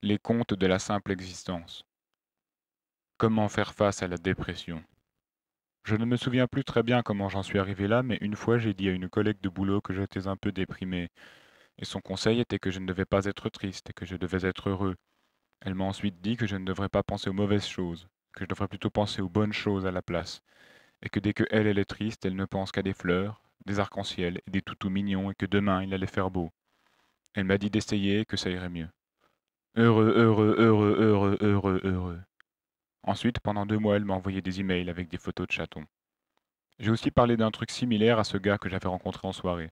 Les contes de la simple existence. Comment faire face à la dépression? Je ne me souviens plus très bien comment j'en suis arrivé là, mais une fois j'ai dit à une collègue de boulot que j'étais un peu déprimé, et son conseil était que je ne devais pas être triste et que je devais être heureux. Elle m'a ensuite dit que je ne devrais pas penser aux mauvaises choses, que je devrais plutôt penser aux bonnes choses à la place, et que dès que elle est triste, elle ne pense qu'à des fleurs, des arcs-en-ciel et des toutous mignons, et que demain il allait faire beau. Elle m'a dit d'essayer et que ça irait mieux. Heureux, heureux, heureux, heureux, heureux, heureux. Ensuite, pendant 2 mois, elle m'a envoyé des emails avec des photos de chatons. J'ai aussi parlé d'un truc similaire à ce gars que j'avais rencontré en soirée.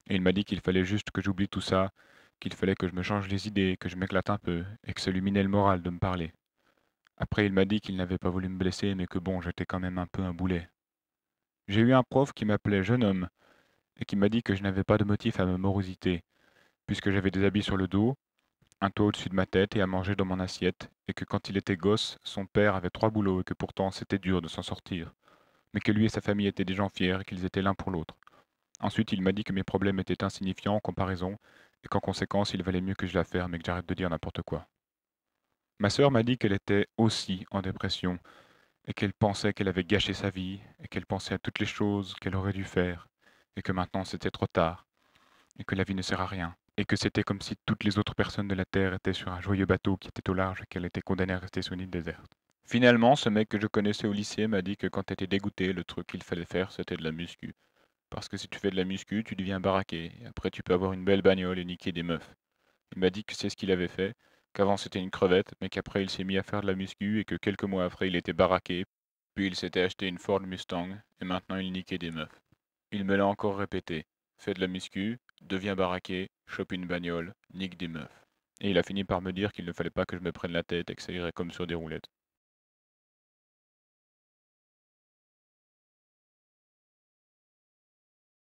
Et il m'a dit qu'il fallait juste que j'oublie tout ça, qu'il fallait que je me change les idées, que je m'éclate un peu, et que ça lui minait le moral de me parler. Après, il m'a dit qu'il n'avait pas voulu me blesser, mais que bon, j'étais quand même un peu un boulet. J'ai eu un prof qui m'appelait jeune homme, et qui m'a dit que je n'avais pas de motif à ma morosité, puisque j'avais des habits sur le dos, un toit au-dessus de ma tête et à manger dans mon assiette, et que quand il était gosse, son père avait 3 boulots et que pourtant c'était dur de s'en sortir, mais que lui et sa famille étaient des gens fiers et qu'ils étaient l'un pour l'autre. Ensuite, il m'a dit que mes problèmes étaient insignifiants en comparaison, et qu'en conséquence, il valait mieux que je la ferme et que j'arrête de dire n'importe quoi. Ma sœur m'a dit qu'elle était aussi en dépression, et qu'elle pensait qu'elle avait gâché sa vie, et qu'elle pensait à toutes les choses qu'elle aurait dû faire, et que maintenant c'était trop tard, et que la vie ne sert à rien, et que c'était comme si toutes les autres personnes de la Terre étaient sur un joyeux bateau qui était au large et qu'elle était condamnée à rester sur une île déserte. Finalement, ce mec que je connaissais au lycée m'a dit que quand t'étais dégoûté, le truc qu'il fallait faire, c'était de la muscu. Parce que si tu fais de la muscu, tu deviens baraqué, et après tu peux avoir une belle bagnole et niquer des meufs. Il m'a dit que c'est ce qu'il avait fait, qu'avant c'était une crevette, mais qu'après il s'est mis à faire de la muscu et que quelques mois après il était baraqué, puis il s'était acheté une Ford Mustang, et maintenant il niquait des meufs. Il me l'a encore répété. Fais de la muscu, deviens baraqué, chope une bagnole, nique des meufs. Et il a fini par me dire qu'il ne fallait pas que je me prenne la tête et que ça irait comme sur des roulettes.